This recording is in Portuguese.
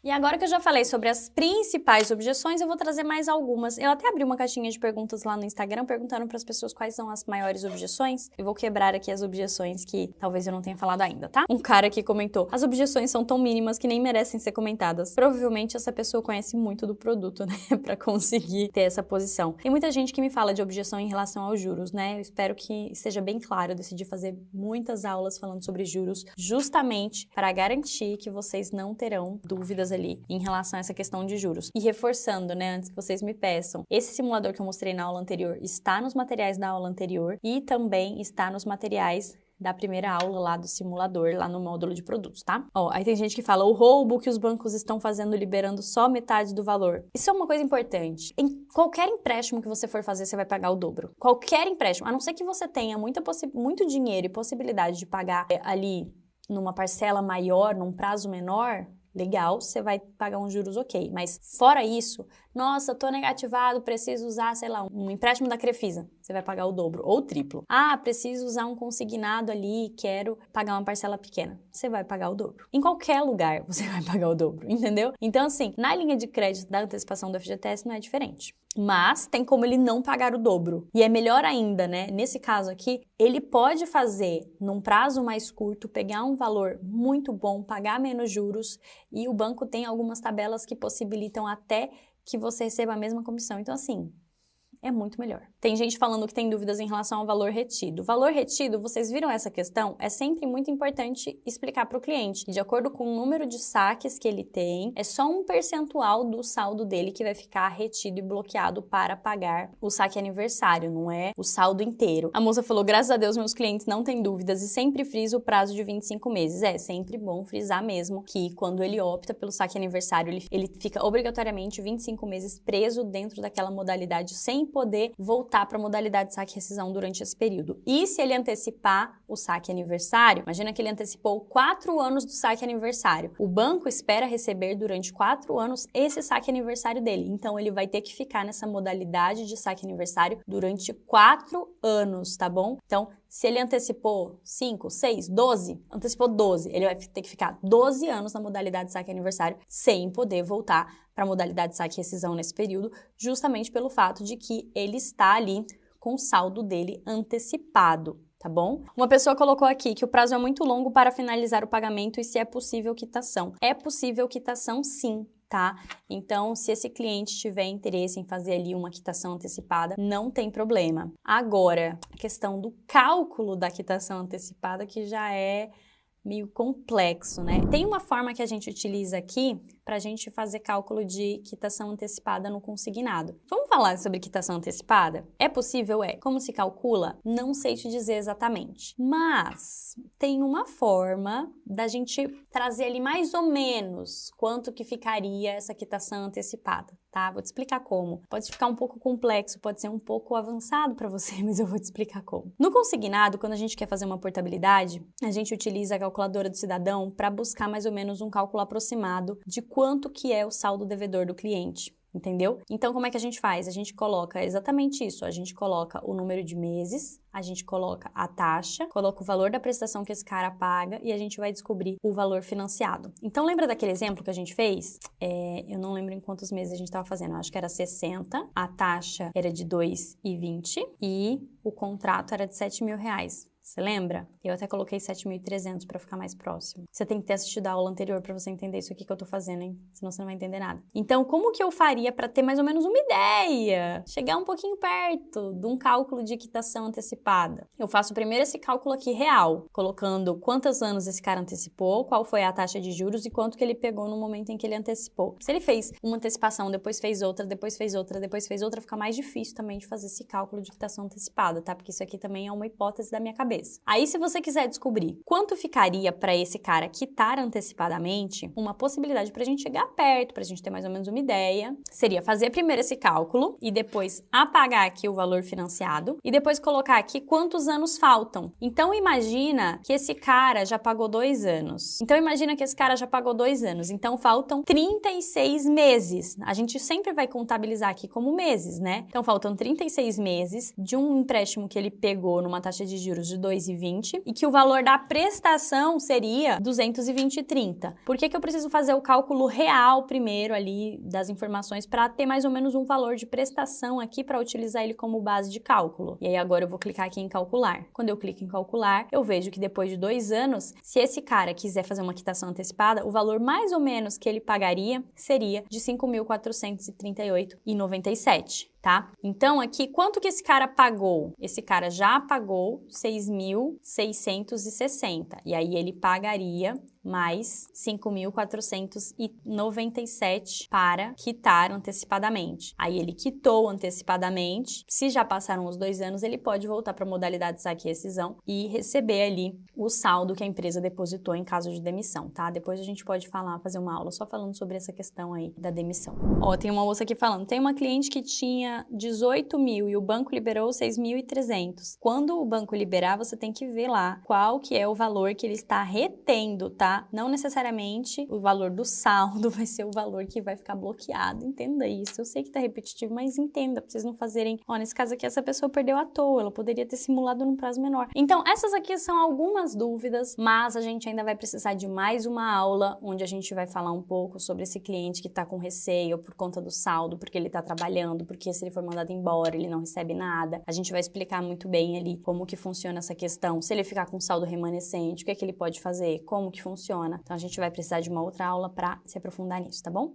E agora que eu já falei sobre as principais objeções, eu vou trazer mais algumas. Eu até abri uma caixinha de perguntas lá no Instagram, perguntando para as pessoas quais são as maiores objeções. Eu vou quebrar aqui as objeções que talvez eu não tenha falado ainda, tá? Um cara aqui comentou: as objeções são tão mínimas que nem merecem ser comentadas. Provavelmente essa pessoa conhece muito do produto, né? Para conseguir ter essa posição. Tem muita gente que me fala de objeção em relação aos juros, né? Eu espero que esteja bem claro. Eu decidi fazer muitas aulas falando sobre juros, justamente para garantir que vocês não terão dúvidas ali em relação a essa questão de juros. E reforçando, né, antes que vocês me peçam, esse simulador que eu mostrei na aula anterior está nos materiais da aula anterior e também está nos materiais da primeira aula lá do simulador, lá no módulo de produtos, tá? Ó, aí tem gente que fala o roubo que os bancos estão fazendo liberando só metade do valor. Isso é uma coisa importante. Em qualquer empréstimo que você for fazer, você vai pagar o dobro. Qualquer empréstimo, a não ser que você tenha muito dinheiro e possibilidade de pagar ali numa parcela maior, num prazo menor, legal, você vai pagar uns juros ok. Mas fora isso, nossa, tô negativado, preciso usar, sei lá, um empréstimo da Crefisa. Você vai pagar o dobro ou o triplo. Ah, preciso usar um consignado ali, quero pagar uma parcela pequena. Você vai pagar o dobro. Em qualquer lugar, você vai pagar o dobro, entendeu? Então, assim, na linha de crédito da antecipação do FGTS não é diferente. Mas tem como ele não pagar o dobro. E é melhor ainda, né? Nesse caso aqui, ele pode fazer num prazo mais curto, pegar um valor muito bom, pagar menos juros, e o banco tem algumas tabelas que possibilitam até que você receba a mesma comissão. Então, assim, é muito melhor. Tem gente falando que tem dúvidas em relação ao valor retido. Valor retido, vocês viram essa questão? É sempre muito importante explicar para o cliente que, de acordo com o número de saques que ele tem, é só um percentual do saldo dele que vai ficar retido e bloqueado para pagar o saque aniversário, não é o saldo inteiro. A moça falou, graças a Deus, meus clientes não têm dúvidas e sempre friso o prazo de 25 meses. É sempre bom frisar mesmo que quando ele opta pelo saque aniversário, ele fica obrigatoriamente 25 meses preso dentro daquela modalidade sem poder voltar para a modalidade de saque e rescisão durante esse período. E se ele antecipar o saque aniversário, imagina que ele antecipou 4 anos do saque aniversário. O banco espera receber durante 4 anos esse saque aniversário dele. Então, ele vai ter que ficar nessa modalidade de saque aniversário durante 4 anos, tá bom? Então, se ele antecipou 5, 6, 12, antecipou 12, ele vai ter que ficar 12 anos na modalidade de saque aniversário sem poder voltar para a modalidade de saque e rescisão nesse período, justamente pelo fato de que ele está ali com o saldo dele antecipado, tá bom? Uma pessoa colocou aqui que o prazo é muito longo para finalizar o pagamento e se é possível quitação. É possível quitação, sim. Tá? Então, se esse cliente tiver interesse em fazer ali uma quitação antecipada, não tem problema. Agora, a questão do cálculo da quitação antecipada que já é meio complexo, né? Tem uma forma que a gente utiliza aqui para a gente fazer cálculo de quitação antecipada no consignado. Vamos falar sobre quitação antecipada? É possível? É. Como se calcula? Não sei te dizer exatamente. Mas tem uma forma da gente trazer ali mais ou menos quanto que ficaria essa quitação antecipada, tá? Vou te explicar como. Pode ficar um pouco complexo, pode ser um pouco avançado para você, mas eu vou te explicar como. No consignado, quando a gente quer fazer uma portabilidade, a gente utiliza a calculadora do cidadão para buscar mais ou menos um cálculo aproximado de quanto que é o saldo devedor do cliente. Entendeu? Então, como é que a gente faz? A gente coloca exatamente isso. A gente coloca o número de meses, a gente coloca a taxa, coloca o valor da prestação que esse cara paga e a gente vai descobrir o valor financiado. Então, lembra daquele exemplo que a gente fez? Eu não lembro em quantos meses a gente estava fazendo. Eu acho que era 60, a taxa era de 2,20 e o contrato era de R$7.000. Você lembra? Eu até coloquei 7.300 para ficar mais próximo. Você tem que ter assistido a aula anterior para você entender isso aqui que eu tô fazendo, hein? Senão você não vai entender nada. Então, como que eu faria para ter mais ou menos uma ideia? Chegar um pouquinho perto de um cálculo de quitação antecipada. Eu faço primeiro esse cálculo aqui real, colocando quantos anos esse cara antecipou, qual foi a taxa de juros e quanto que ele pegou no momento em que ele antecipou. Se ele fez uma antecipação, depois fez outra, depois fez outra, depois fez outra, fica mais difícil também de fazer esse cálculo de quitação antecipada, tá? Porque isso aqui também é uma hipótese da minha cabeça. Aí, se você quiser descobrir quanto ficaria para esse cara quitar antecipadamente, uma possibilidade para a gente chegar perto, para a gente ter mais ou menos uma ideia, seria fazer primeiro esse cálculo e depois apagar aqui o valor financiado e depois colocar aqui quantos anos faltam. Então, imagina que esse cara já pagou 2 anos. Então, faltam 36 meses. A gente sempre vai contabilizar aqui como meses, né? Então, faltam 36 meses de um empréstimo que ele pegou numa taxa de juros de 220 e que o valor da prestação seria 220,30. Por que eu preciso fazer o cálculo real primeiro ali das informações para ter mais ou menos um valor de prestação aqui para utilizar ele como base de cálculo? E aí agora eu vou clicar aqui em calcular. Quando eu clico em calcular, eu vejo que depois de 2 anos, se esse cara quiser fazer uma quitação antecipada, o valor mais ou menos que ele pagaria seria de R$ 5.438,97. Tá? Então, aqui, quanto que esse cara pagou? Esse cara já pagou 6.660. E aí, ele pagaria mais 5.497 para quitar antecipadamente. Aí, ele quitou antecipadamente. Se já passaram os 2 anos, ele pode voltar para a modalidade de saque e rescisão e receber ali o saldo que a empresa depositou em caso de demissão, tá? Depois a gente pode fazer uma aula só falando sobre essa questão aí da demissão. Ó, tem uma moça aqui falando, tem uma cliente que tinha 18 mil e o banco liberou 6.300. Quando o banco liberar, você tem que ver lá qual que é o valor que ele está retendo, tá? Não necessariamente o valor do saldo vai ser o valor que vai ficar bloqueado. Entenda isso. Eu sei que tá repetitivo, mas entenda, pra vocês não fazerem... Ó, nesse caso aqui, essa pessoa perdeu à toa, ela poderia ter simulado num prazo menor. Então, essas aqui são algumas dúvidas, mas a gente ainda vai precisar de mais uma aula, onde a gente vai falar um pouco sobre esse cliente que tá com receio por conta do saldo, porque ele tá trabalhando, porque se ele for mandado embora, ele não recebe nada. A gente vai explicar muito bem ali como que funciona essa questão. Se ele ficar com saldo remanescente, o que é que ele pode fazer? Como que funciona? Então, a gente vai precisar de uma outra aula para se aprofundar nisso, tá bom?